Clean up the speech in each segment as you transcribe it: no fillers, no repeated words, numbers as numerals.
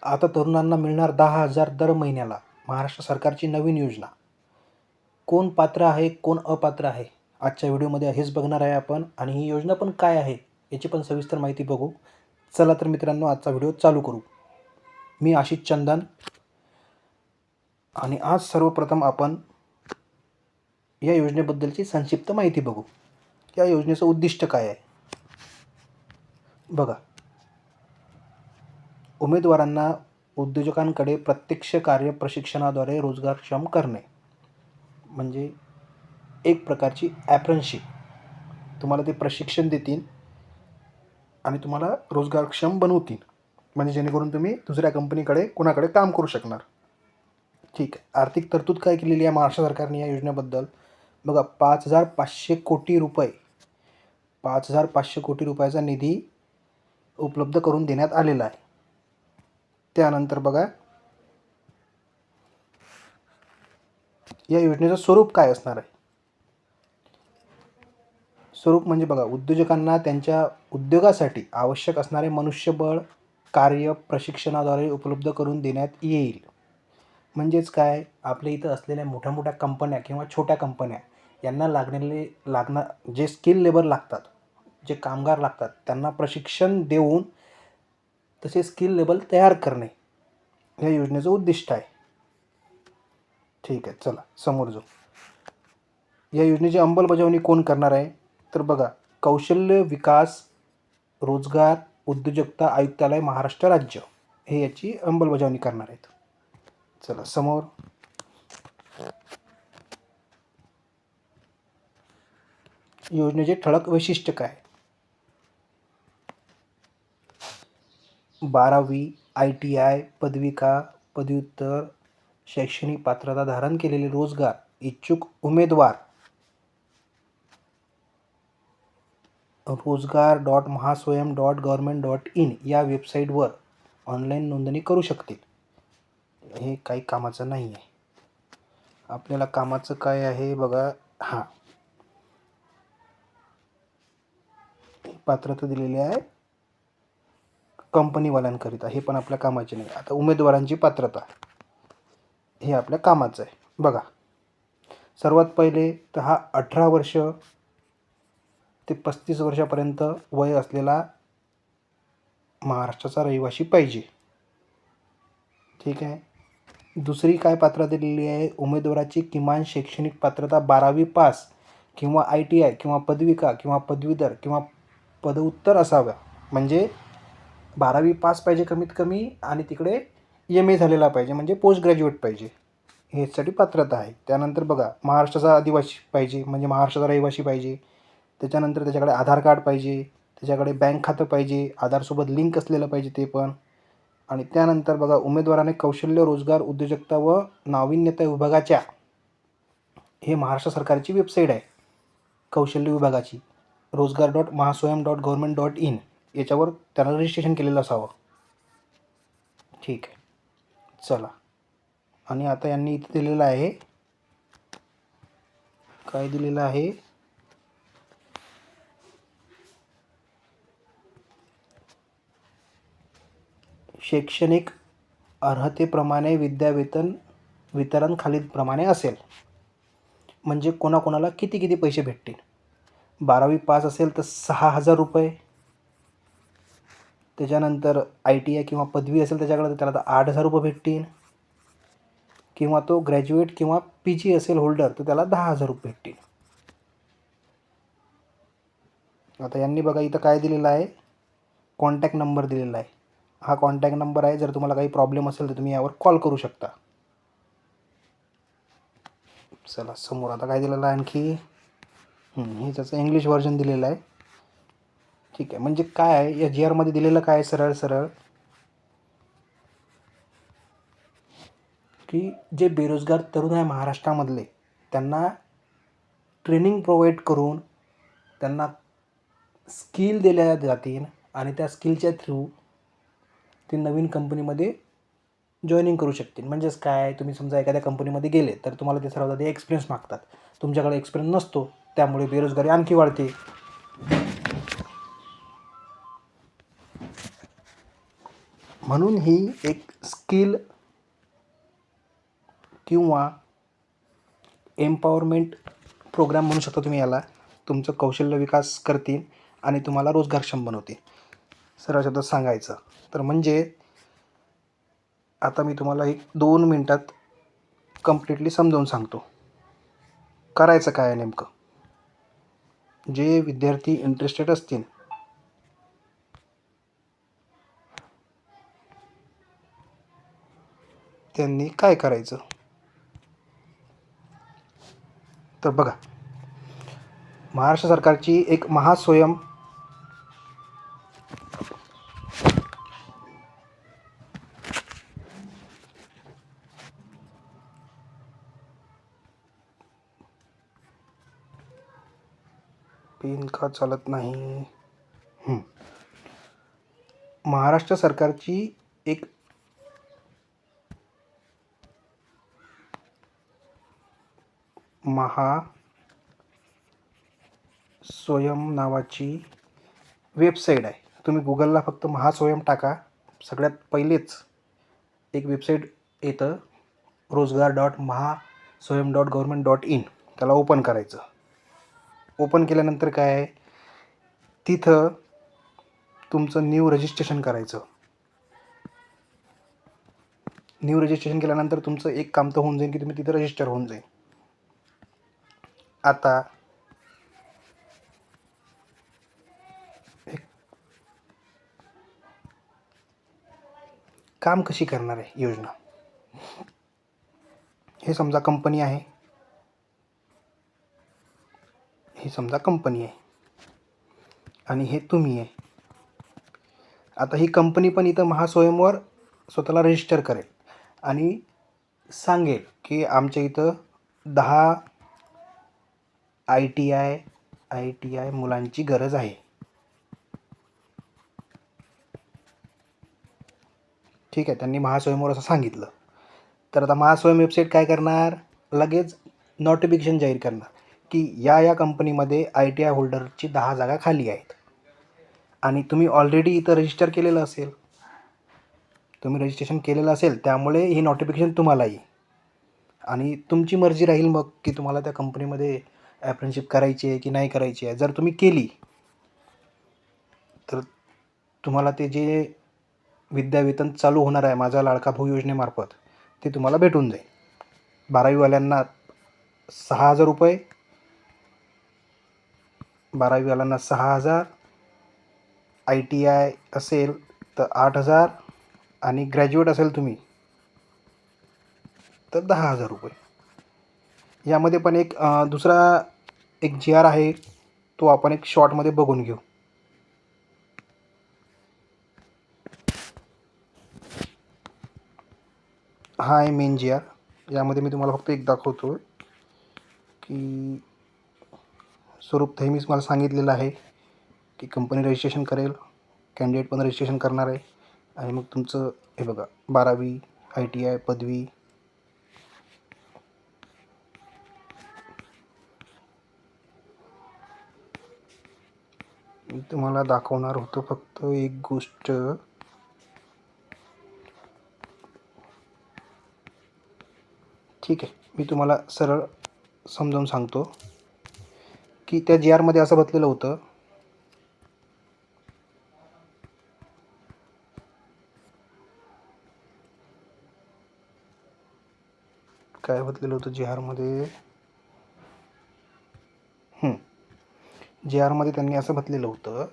आता तरुणांना मिळणार 10,000 दर महिन्याला. महाराष्ट्र सरकारची नवीन योजना. कोण पात्र आहे, कोण अपात्र आहे? आजच्या व्हिडिओमध्ये हेच बघणार आहे आपण आणि ही योजना पण काय आहे याची पण सविस्तर माहिती बघू. चला तर मित्रांनो, आजचा व्हिडिओ चालू करू. मी आशिष चंदन आणि आज सर्वप्रथम आपण या योजनेबद्दलची संक्षिप्त माहिती बघू. या योजनेचं उद्दिष्ट काय आहे बघा. उमेदवारांना उद्योजकांकडे प्रत्यक्ष कार्य प्रशिक्षणाद्वारे रोजगारक्षम करणे, म्हणजे एक प्रकारची ॲप्रनशिप. तुम्हाला ते प्रशिक्षण देतील आणि तुम्हाला रोजगारक्षम बनवतील, म्हणजे जेणेकरून तुम्ही दुसऱ्या कंपनीकडे कोणाकडे काम करू शकणार. ठीक आहे. आर्थिक तरतूद काय केलेली आहे महाराष्ट्र सरकारने या योजनेबद्दल बघा. 5,500 कोटी रुपये 5,500 कोटी रुपयाचा निधी उपलब्ध करून देण्यात आलेला आहे. त्यानंतर बघा, या योजनेचं स्वरूप काय असणार आहे. स्वरूप म्हणजे बघा, उद्योजकांना त्यांच्या उद्योगासाठी आवश्यक असणारे मनुष्यबळ कार्य प्रशिक्षणाद्वारे उपलब्ध करून देण्यात येईल. म्हणजेच काय, आपल्या इथं असलेल्या मोठ्या मोठ्या कंपन्या किंवा छोट्या कंपन्या यांना लागणार जे स्किल लेबर लागतात, जे कामगार लागतात, त्यांना प्रशिक्षण देऊन तसे स्किल लेबर तयार करणे या योजनेचं उद्दिष्ट आहे. ठीक आहे, चला समोर जाऊ. या योजनेची अंमलबजावणी कोण करणार आहे तर बघा, कौशल्य विकास रोजगार उद्योजकता आयुक्तालय महाराष्ट्र राज्य हे याची अंमलबजावणी करणार आहेत. चला समोर. योजनेचे ठळक वैशिष्ट्य काय. 12वी ITI पदविका पदव्युत्तर शैक्षणिक पात्रता धारण केलेले रोजगार इच्छुक उमेदवार rozgar.mahaswayam.government.in या वेबसाईटवर ऑनलाईन नोंदणी करू शकतील. हे काही कामाचं नाही आहे. आपल्याला कामाचं काय आहे बघा. हां, पात्रता दिलेली आहे कंपनीवाल्यांकरिता, हे पण आपल्या कामाचे नाही. आता उमेदवारांची पात्रता हे आपल्या कामाचं आहे बघा. सर्वात पहिले तर हा 18 वर्ष ते 35 वर्षापर्यंत वय असलेला महाराष्ट्राचा रहिवासी पाहिजे. ठीक आहे. दुसरी काय पात्रता दिलेली आहे, उमेदवाराची किमान शैक्षणिक पात्रता 12वी पास किंवा ITI किंवा पदविका किंवा पदवीधर किंवा पदव्युत्तर असाव्या. म्हणजे 12वी पास पाहिजे कमीत कमी आणि तिकडे MA झालेला पाहिजे, म्हणजे पोस्ट ग्रॅज्युएट पाहिजे. ह्यासाठी पात्रता आहे. त्यानंतर बघा, महाराष्ट्राचा आदिवासी पाहिजे, म्हणजे महाराष्ट्राचा रहिवासी पाहिजे. त्याच्यानंतर त्याच्याकडे आधार कार्ड पाहिजे, त्याच्याकडे बँक खातं पाहिजे, आधारसोबत लिंक असलेलं पाहिजे ते पण. आणि त्यानंतर बघा, उमेदवाराने कौशल्य रोजगार उद्योजकता व नाविन्यता विभागाच्या, हे महाराष्ट्र सरकारची वेबसाईट आहे कौशल्य विभागाची, rozgar.mahaswayam.government.in याच्यावर त्याला रजिस्ट्रेशन केलेलं असावं. ठीक आहे, चला. आणि आता यांनी इथे दिलेलं आहे, काय दिलेलं आहे, शैक्षणिक अर्हतेप्रमाणे विद्यावेतन वितरण खालीलप्रमाणे असेल. म्हणजे कोणाकोणाला किती पैसे भेटतील. 12वी पास असेल तर 6,000 रुपये. त्याच्यानंतर ITI किंवा पदवी असेल त्याच्याकडे, तर त्याला तर 8,000 रुपये भेटतील. किंवा तो ग्रॅज्युएट किंवा PG असेल होल्डर, तर त्याला 10,000 रुपये भेटतील. आता यांनी बघा इथं काय दिलेलं आहे, कॉन्टॅक्ट नंबर दिलेला आहे. हा कॉन्टॅक्ट नंबर आहे. जर तुम्हाला काही प्रॉब्लेम असेल तर तुम्ही यावर कॉल करू शकता. चला समोर. आता काय दिलेलं आहे आणखी, हे त्याचं इंग्लिश व्हर्जन दिलेलं आहे. ठीक आहे. म्हणजे काय आहे या GR मध्ये दिलेलं काय, सरळ की जे बेरोजगार तरुण आहे महाराष्ट्रामधले, त्यांना ट्रेनिंग प्रोव्हाइड करून त्यांना स्किल दिल्या जातील आणि त्या स्किलच्या थ्रू ते नवीन कंपनीमध्ये जॉईनिंग करू शकतील. म्हणजेच काय, तुम्ही समजा एखाद्या कंपनीमध्ये गेले तर तुम्हाला ते सर्वात आधी एक्सपिरियन्स मागतात. तुमच्याकडे एक्सपिरियन्स नसतो, त्यामुळे बेरोजगारी आणखी वाढते. म्हणून ही एक स्किल किंवा एम्पॉवरमेंट प्रोग्राम म्हणू शकता तुम्ही याला. तुमचं कौशल्य विकास करतील आणि तुम्हाला रोजगारक्षम बनवतील. सरळ शब्दात सांगायचं तर म्हणजे आता मी तुम्हाला 1-2 मिनटात कम्प्लिटली समजावून सांगतो. करायचं काय आहे नेमकं. जे विद्यार्थी इंटरेस्टेड असतील त्यांनी काय करायचं तर बघा, महाराष्ट्र सरकारची एक महास्वयं पेन का चालत नाही. महाराष्ट्र सरकारची एक महास्वयं नावाची वेबसाईट आहे. तुम्ही गुगलला फक्त महास्वयं टाका, सगळ्यात पहिलेच एक वेबसाईट येतं, rozgar.mahaswayam.government.in. त्याला ओपन करायचं. ओपन केल्यानंतर काय आहे, तिथं तुमचं न्यू रजिस्ट्रेशन करायचं. न्यू रजिस्ट्रेशन केल्यानंतर तुमचं एक काम तर होऊन जाईल की तुम्ही तिथं रजिस्टर होऊन जाईल. आता काम कशी करणार आहे योजना. हे समजा कंपनी आहे, आणि हे तुम्ही आहे. आता ही कंपनी पण इथं महास्वयंवर स्वतःला रजिस्टर करेल आणि सांगेल की आमच्या इथं 10 ITI मुलांची गरज आहे. ठीक आहे, त्यांनी महास्वयंवर असं सांगितलं. तर आता महास्वयं वेबसाईट काय करणार, लगेच नोटिफिकेशन जाहीर करणार की या कंपनीमध्ये ITI होल्डरची 10 जागा खाली आहेत. आणि तुम्ही ऑलरेडी इथं रजिस्टर केलेलं असेल, त्यामुळे ही नोटिफिकेशन तुम्हाला येईल आणि तुमची मर्जी राहील मग की तुम्हाला त्या कंपनीमध्ये अप्रेंटिसशिप करायची आहे की नाही करायची आहे. जर तुम्ही केली तर तुम्हाला ते जे विद्यावेतन चालू होणार आहे माझा लाडका भाऊ योजनेमार्फत, ते तुम्हाला भेटून जाईल. 12वीवाल्यांना 6,000 रुपये, 12वीवाल्यांना 6,000, ITI असेल तर 8,000 आणि ग्रॅज्युएट असेल तुम्ही तर 10,000 रुपये. यामध्ये पण एक दुसरा एक GR आहे, तो आपण एक शॉर्टमध्ये बघून घेऊ. हा आहे मेन GR. यामध्ये मी तुम्हाला फक्त एक दाखवतो की स्वरूप हे मी तुम्हाला सांगितलेलं आहे की कंपनी रजिस्ट्रेशन करेल, कॅन्डिडेट पण रजिस्ट्रेशन करणार आहे आणि मग तुमचं हे बघा 12वी ITI पदवी, मी तुम्हाला दाखवणार होतो फक्त एक गोष्ट. ठीक आहे, मी तुम्हाला सरळ समजावून सांगतो की त्या GR मध्ये असं बतलेलं होतं, काय बतलेलं होतं GR मध्ये. GR मध्ये त्यांनी असं बतलेलं होतं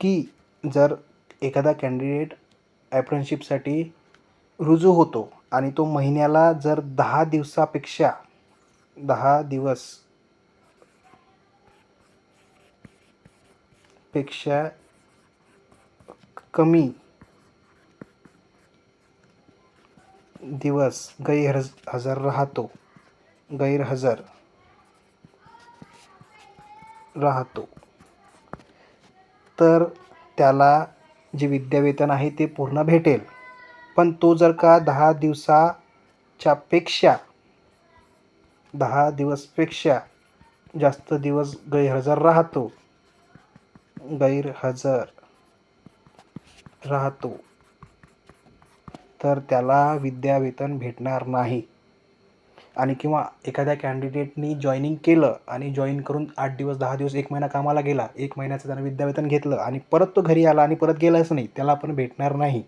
की जर एखादा कॅन्डिडेट अप्रेंटिसशिपसाठी रुजू होतो आणि तो महिन्याला जर 10 दिवसापेक्षा 10 दिवसपेक्षा कमी दिवस गैरहजर राहतो तर त्याला जे विद्यावेतन आहे ते पूर्ण भेटेल. पण तो जर का 10 दिवसापेक्षा जास्त दिवस गैरहजर राहतो तर त्याला विद्यावेतन भेटणार नाही. आणि किंवा एखाद्या कॅन्डिडेटनी जॉईनिंग केलं आणि जॉईन करून 8 दिवस 10 दिवस 1 महिना कामाला गेला, 1 महिन्याचं त्यानं विद्यावेतन घेतलं आणि परत तो घरी आला आणि परत गेलाच नाही, त्याला पण भेटणार नाही.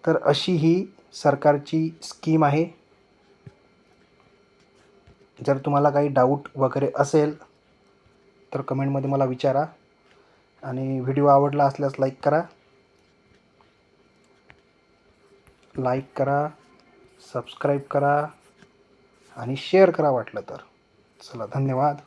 तर अशी ही सरकारची स्कीम आहे. जर तुम्हाला काही डाऊट वगैरे असेल तर कमेंटमध्ये मला विचारा आणि व्हिडिओ आवडला असल्यास लाईक करा, सबस्क्राईब करा आणि शेअर करा वाटलं तर. चला, धन्यवाद.